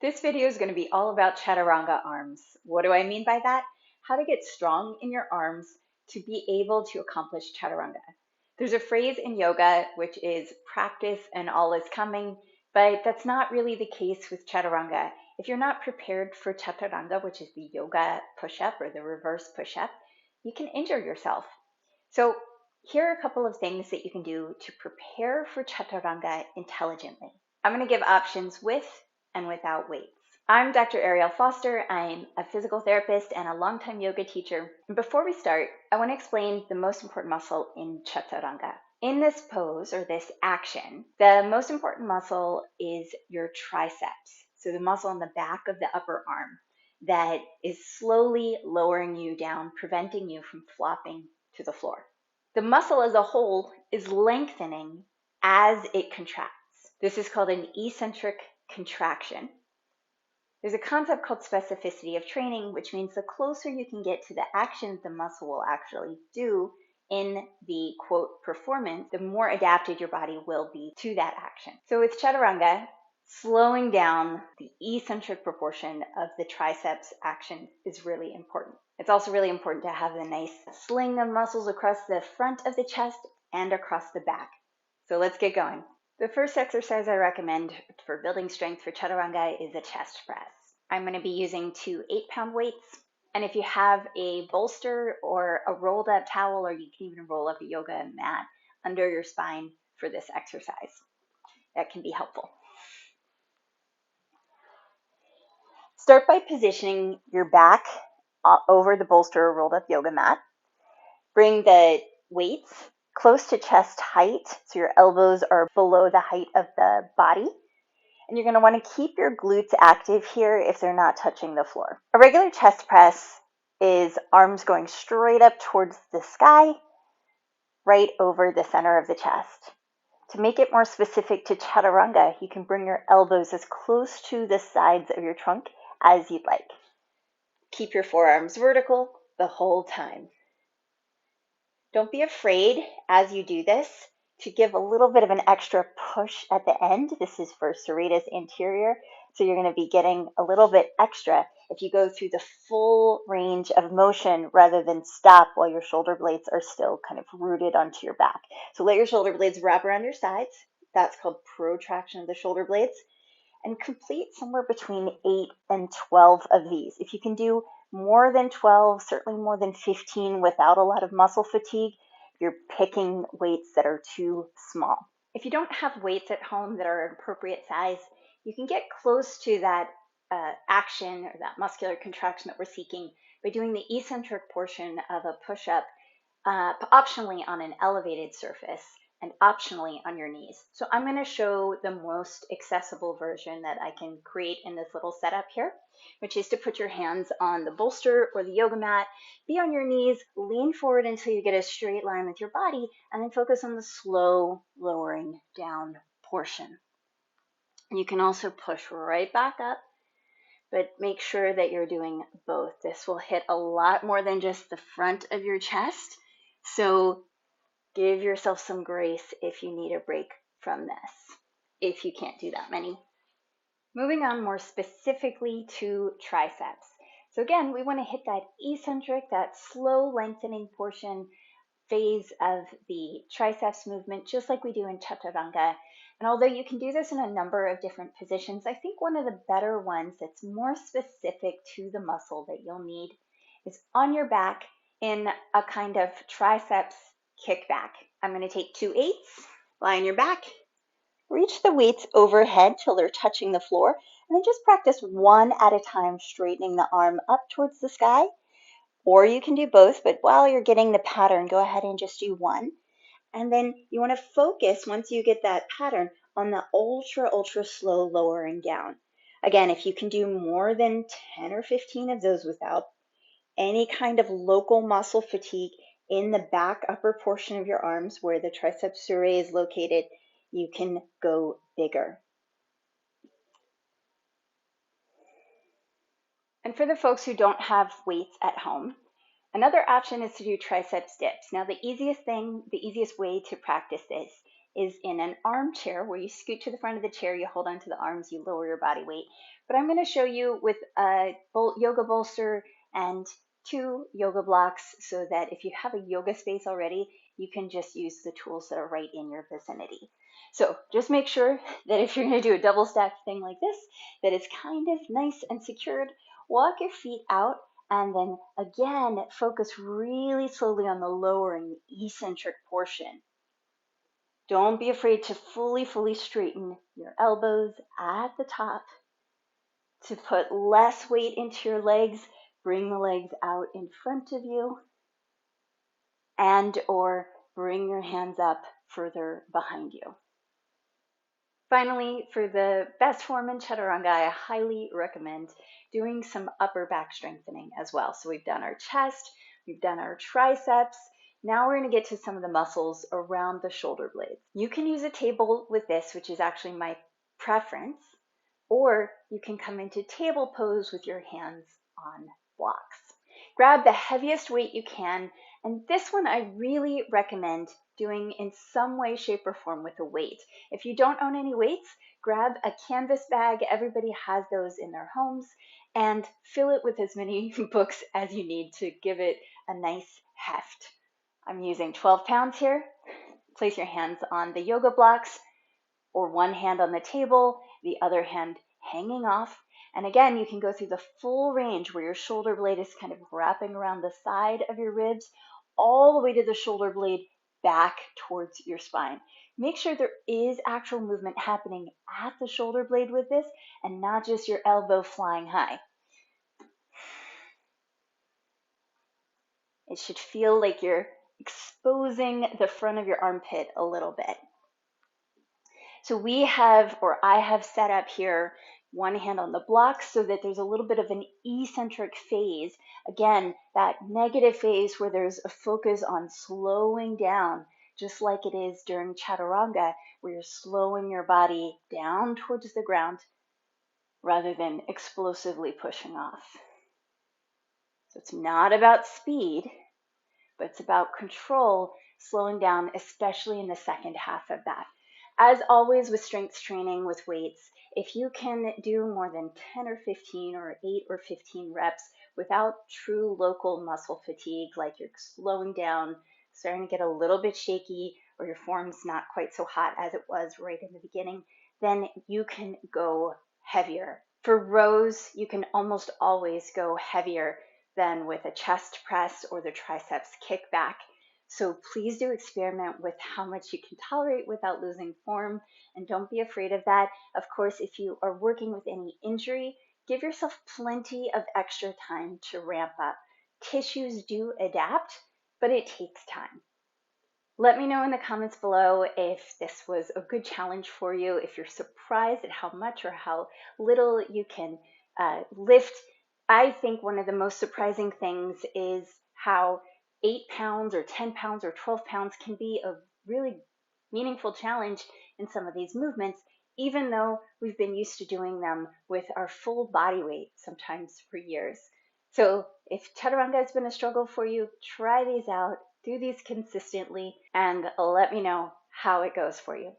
This video is going to be all about Chaturanga arms. What do I mean by that? How to get strong in your arms to be able to accomplish Chaturanga. There's a phrase in yoga which is practice and all is coming, but that's not really the case with Chaturanga. If you're not prepared for Chaturanga, which is the yoga push-up or the reverse push-up, you can injure yourself. So here are a couple of things that you can do to prepare for Chaturanga intelligently. I'm going to give options with and without weights. I'm Dr. Ariel Foster. I'm a physical therapist and a longtime yoga teacher. And before we start, I want to explain the most important muscle in Chaturanga. In this pose or this action, the most important muscle is your triceps. So the muscle on the back of the upper arm that is slowly lowering you down, preventing you from flopping to the floor. The muscle as a whole is lengthening as it contracts. This is called an eccentric contraction. There's a concept called specificity of training, which means the closer you can get to the actions the muscle will actually do in the quote performance, the more adapted your body will be to that action. So with Chaturanga, slowing down the eccentric proportion of the triceps action is really important. It's also really important to have a nice sling of muscles across the front of the chest and across the back. So let's get going. The first exercise I recommend for building strength for Chaturanga is a chest press. I'm going to be using two 8-pound weights. And if you have a bolster or a rolled up towel, or you can even roll up a yoga mat under your spine for this exercise, that can be helpful. Start by positioning your back over the bolster or rolled up yoga mat. Bring the weights close to chest height, so your elbows are below the height of the body. And you're going to want to keep your glutes active here if they're not touching the floor. A regular chest press is arms going straight up towards the sky, right over the center of the chest. To make it more specific to Chaturanga, you can bring your elbows as close to the sides of your trunk as you'd like. Keep your forearms vertical the whole time. Don't be afraid as you do this to give a little bit of an extra push at the end. This is for serratus anterior, so you're going to be getting a little bit extra if you go through the full range of motion rather than stop while your shoulder blades are still kind of rooted onto your back. So let your shoulder blades wrap around your sides. That's called protraction of the shoulder blades. And complete somewhere between 8 and 12 of these. If you can do more than 12, certainly more than 15 without a lot of muscle fatigue, you're picking weights that are too small. If you don't have weights at home that are an appropriate size, you can get close to that action or that muscular contraction that we're seeking by doing the eccentric portion of a push-up, optionally on an elevated surface and optionally on your knees. So I'm going to show the most accessible version that I can create in this little setup here, which is to put your hands on the bolster or the yoga mat, be on your knees, lean forward until you get a straight line with your body, and then focus on the slow lowering down portion. You can also push right back up, but make sure that you're doing both. This will hit a lot more than just the front of your chest. So give yourself some grace if you need a break from this, if you can't do that many. Moving on more specifically to triceps. So again, we want to hit that eccentric, that slow lengthening portion phase of the triceps movement, just like we do in Chaturanga. And although you can do this in a number of different positions, I think one of the better ones that's more specific to the muscle that you'll need is on your back in a kind of triceps kickback. I'm going to take 2 8s, lie on your back, reach the weights overhead till they're touching the floor, and then just practice one at a time, straightening the arm up towards the sky. Or you can do both, but while you're getting the pattern, go ahead and just do one. And then you want to focus, once you get that pattern, on the ultra slow lowering down. Again, if you can do more than 10 or 15 of those without any kind of local muscle fatigue in the back upper portion of your arms where the triceps surae is located, you can go bigger. And for the folks who don't have weights at home, another option is to do triceps dips. Now the easiest way to practice this is in an armchair where you scoot to the front of the chair, you hold onto the arms, you lower your body weight. But I'm going to show you with a yoga bolster and 2 yoga blocks so that if you have a yoga space already, you can just use the tools that are right in your vicinity. So just make sure that if you're going to do a double stack thing like this, that it's kind of nice and secured. Walk your feet out and then again, focus really slowly on the lowering, the eccentric portion. Don't be afraid to fully straighten your elbows at the top. To put less weight into your legs, bring the legs out in front of you and or bring your hands up further behind you. Finally, for the best form in Chaturanga, I highly recommend doing some upper back strengthening as well. So we've done our chest, we've done our triceps. Now we're going to get to some of the muscles around the shoulder blades. You can use a table with this, which is actually my preference, or you can come into table pose with your hands on blocks. Grab the heaviest weight you can, and this one I really recommend doing in some way, shape, or form with a weight. If you don't own any weights, grab a canvas bag. Everybody has those in their homes, and fill it with as many books as you need to give it a nice heft. I'm using 12 pounds here. Place your hands on the yoga blocks, or one hand on the table, the other hand hanging off. And again, you can go through the full range where your shoulder blade is kind of wrapping around the side of your ribs, all the way to the shoulder blade back towards your spine. Make sure there is actual movement happening at the shoulder blade with this and not just your elbow flying high. It should feel like you're exposing the front of your armpit a little bit. So I have set up here one hand on the block so that there's a little bit of an eccentric phase. Again, that negative phase where there's a focus on slowing down, just like it is during Chaturanga, where you're slowing your body down towards the ground rather than explosively pushing off. So it's not about speed, but it's about control, slowing down, especially in the second half of that. As always with strength training with weights, if you can do more than 10 or 15 or 8 or 15 reps without true local muscle fatigue, like you're slowing down, starting to get a little bit shaky, or your form's not quite so hot as it was right in the beginning, then you can go heavier. For rows, you can almost always go heavier than with a chest press or the triceps kickback. So please do experiment with how much you can tolerate without losing form, and don't be afraid of that. Of course, if you are working with any injury, give yourself plenty of extra time to ramp up. Tissues do adapt, but it takes time. Let me know in the comments below if this was a good challenge for you, if you're surprised at how much or how little you can lift. I think one of the most surprising things is how 8 pounds or 10 pounds or 12 pounds can be a really meaningful challenge in some of these movements, even though we've been used to doing them with our full body weight, sometimes for years. So if Chaturanga has been a struggle for you, try these out, do these consistently, and let me know how it goes for you.